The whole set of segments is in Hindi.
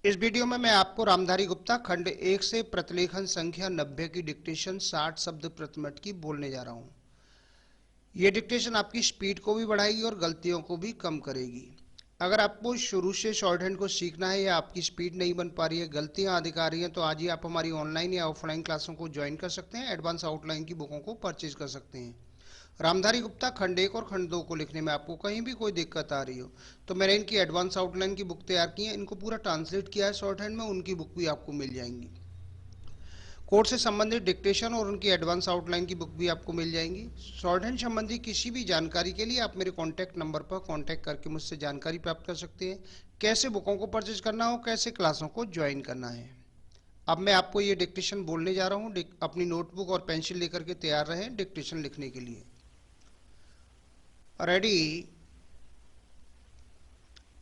इस वीडियो में मैं आपको रामधारी गुप्ता खंड 1 से प्रतिलेखन संख्या 90 की डिक्टेशन 60 शब्द प्रति मिनट की बोलने जा रहा हूं। यह डिक्टेशन आपकी स्पीड को भी बढ़ाएगी और गलतियों को भी कम करेगी। अगर आपको शुरू से शॉर्ट हैंड को सीखना है या आपकी स्पीड नहीं बन पा रही है, गलतियां अधिक आ रही हैं, तो आज ही आप हमारी ऑनलाइन या ऑफलाइन क्लासों को ज्वाइन कर सकते हैं। एडवांस आउटलाइन की बुकों को परचेज कर सकते हैं। रामधारी गुप्ता खंड 1 और खंड 2 को लिखने में आपको कहीं भी कोई दिक्कत आ रही हो तो मैंने इनकी एडवांस आउटलाइन की बुक तैयार की है, इनको पूरा ट्रांसलेट किया है शॉर्ट हैंड में, उनकी बुक भी आपको मिल जाएंगी। कोर्स से संबंधित डिक्टेशन और उनकी एडवांस आउटलाइन की बुक भी आपको मिल जाएंगी। शॉर्ट हैंड संबंधी किसी भी जानकारी के लिए आप मेरे कॉन्टैक्ट नंबर पर कॉन्टैक्ट करके मुझसे जानकारी प्राप्त कर सकते हैं। कैसे बुकों को परचेज करना हो, कैसे क्लासों को ज्वाइन करना है। अब मैं आपको ये डिक्टेशन बोलने जा रहा हूँ। अपनी नोटबुक और पेंसिल लेकर के तैयार रहें डिक्टेशन लिखने के लिए। रेडी।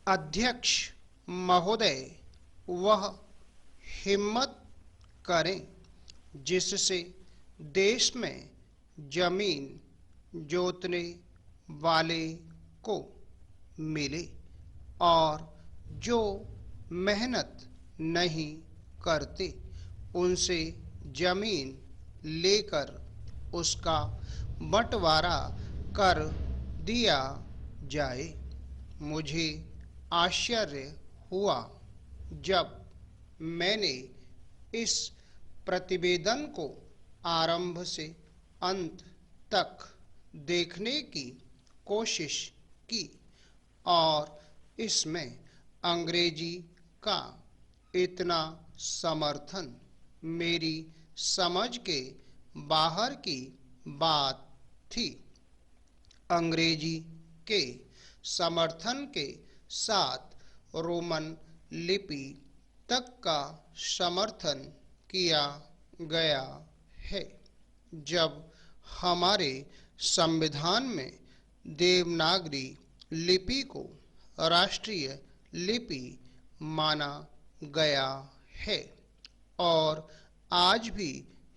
अध्यक्ष महोदय वह हिम्मत करें जिससे देश में जमीन जोतने वाले को मिले और जो मेहनत नहीं करते उनसे जमीन लेकर उसका बंटवारा कर दिया जाए। मुझे आश्चर्य हुआ जब मैंने इस प्रतिवेदन को आरंभ से अंत तक देखने की कोशिश की और इसमें अंग्रेजी का इतना समर्थन मेरी समझ के बाहर की बात थी। अंग्रेजी के समर्थन के साथ रोमन लिपि तक का समर्थन किया गया है। जब हमारे संविधान में देवनागरी लिपि को राष्ट्रीय लिपि माना गया है और आज भी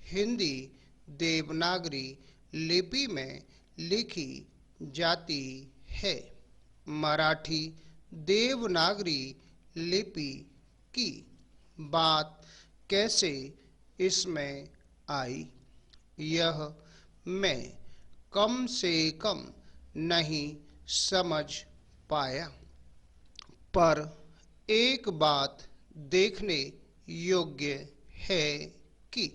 हिंदी देवनागरी लिपि में लिखी जाती है। मराठी देवनागरी लिपि की बात कैसे इसमें आई, यह मैं कम से कम नहीं समझ पाया। पर एक बात देखने योग्य है कि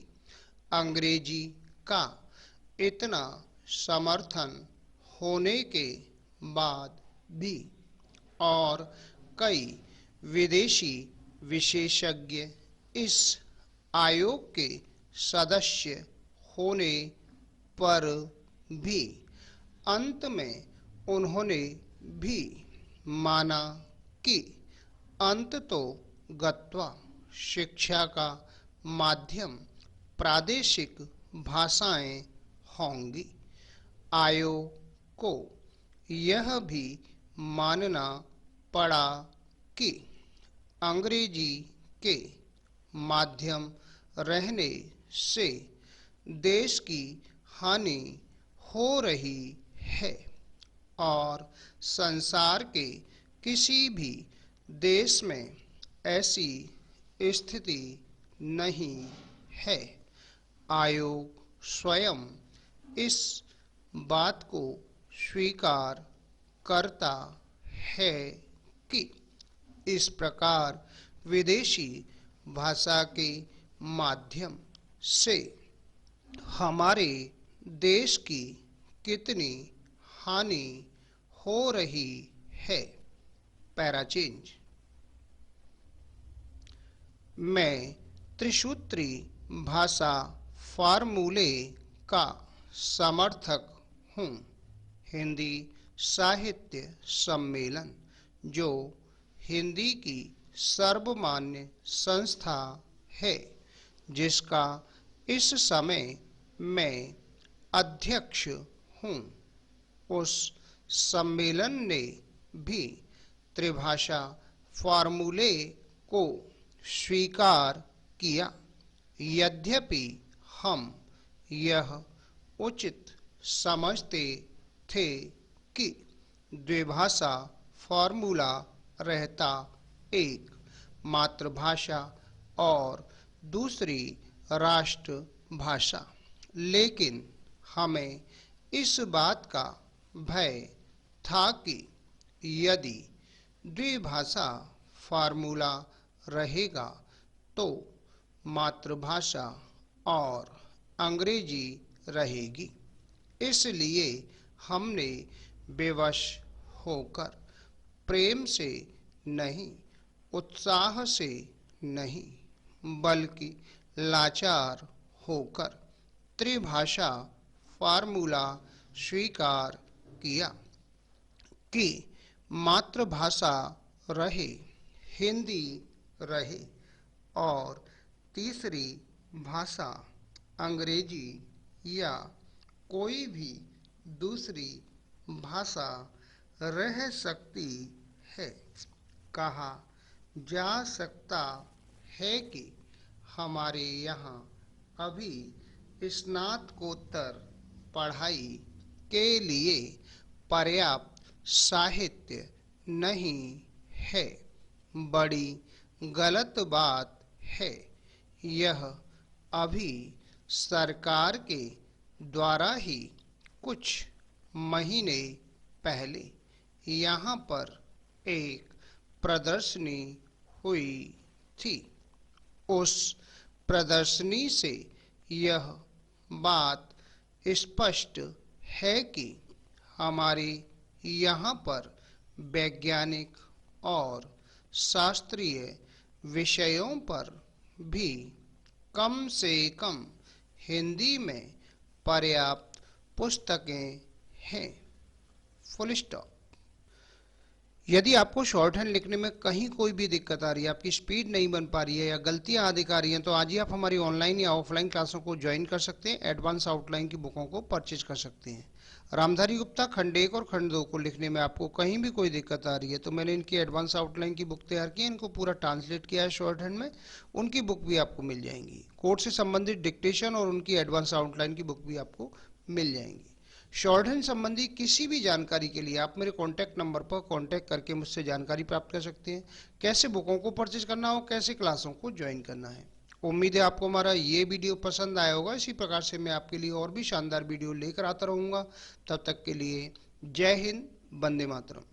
अंग्रेजी का इतना समर्थन होने के बाद भी और कई विदेशी विशेषज्ञ इस आयोग के सदस्य होने पर भी अंत में उन्होंने भी माना कि अंत तो गत्वा शिक्षा का माध्यम प्रादेशिक भाषाएं होंगी। आयोग को यह भी मानना पड़ा कि अंग्रेजी के माध्यम रहने से देश की हानि हो रही है और संसार के किसी भी देश में ऐसी स्थिति नहीं है। आयोग स्वयं इस बात को स्वीकार करता है कि इस प्रकार विदेशी भाषा के माध्यम से हमारे देश की कितनी हानि हो रही है। Para change. मैं त्रिसूत्री भाषा फार्मूले का समर्थक हूँ। हिंदी साहित्य सम्मेलन, जो हिंदी की सर्वमान्य संस्था है, जिसका इस समय मैं अध्यक्ष हूँ, उस सम्मेलन ने भी त्रिभाषा फार्मूले को स्वीकार किया। यद्यपि हम यह उचित समझते थे कि द्विभाषा फार्मूला रहता एक मातृभाषा और दूसरी राष्ट्रभाषा। लेकिन हमें इस बात का भय था कि यदि द्विभाषा फार्मूला रहेगा तो मातृभाषा और अंग्रेजी रहेगी। इसलिए हमने बेवश होकर, प्रेम से नहीं, उत्साह से नहीं, बल्कि लाचार होकर त्रिभाषा फार्मूला स्वीकार किया कि मातृभाषा रहे, हिंदी रहे और तीसरी भाषा अंग्रेजी या कोई भी दूसरी भाषा रह सकती है। कहा जा सकता है कि हमारे यहाँ अभी स्नातकोत्तर पढ़ाई के लिए पर्याप्त साहित्य नहीं है। बड़ी गलत बात है। यह अभी सरकार के द्वारा ही कुछ महीने पहले यहाँ पर एक प्रदर्शनी हुई थी। उस प्रदर्शनी से यह बात स्पष्ट है कि हमारे यहाँ पर वैज्ञानिक और शास्त्रीय विषयों पर भी कम से कम हिंदी में पर्याप्त पुस्तकें हैं। Full stop. यदि आपको शॉर्ट हैंड लिखने में कहीं कोई भी दिक्कत आ रही है, आपकी स्पीड नहीं बन पा रही है या गलतियां अधिक आ रही हैं, तो आज ही आप हमारी ऑनलाइन या ऑफलाइन क्लासों को ज्वाइन कर सकते हैं। एडवांस आउटलाइन की बुकों को परचेज कर सकते हैं। रामधारी गुप्ता खंड 1 और खंड 2 को लिखने में आपको कहीं भी कोई दिक्कत आ रही है तो मैंने इनकी एडवांस आउटलाइन की बुक तैयार की है, इनको पूरा ट्रांसलेट किया है शॉर्ट हैंड में। उनकी बुक भी आपको मिल जाएंगी। कोर्स से संबंधित डिक्टेशन और उनकी एडवांस आउटलाइन की बुक भी आपको मिल जाएंगी। शॉर्ट हैंड संबंधी किसी भी जानकारी के लिए आप मेरे कॉन्टैक्ट नंबर पर कॉन्टैक्ट करके मुझसे जानकारी प्राप्त कर सकते हैं। कैसे बुकों को परचेज करना हो, कैसे क्लासों को ज्वाइन करना है। उम्मीद है आपको हमारा ये वीडियो पसंद आया होगा। इसी प्रकार से मैं आपके लिए और भी शानदार वीडियो लेकर आता रहूँगा। तब तक के लिए जय हिंद, वंदे मातरम।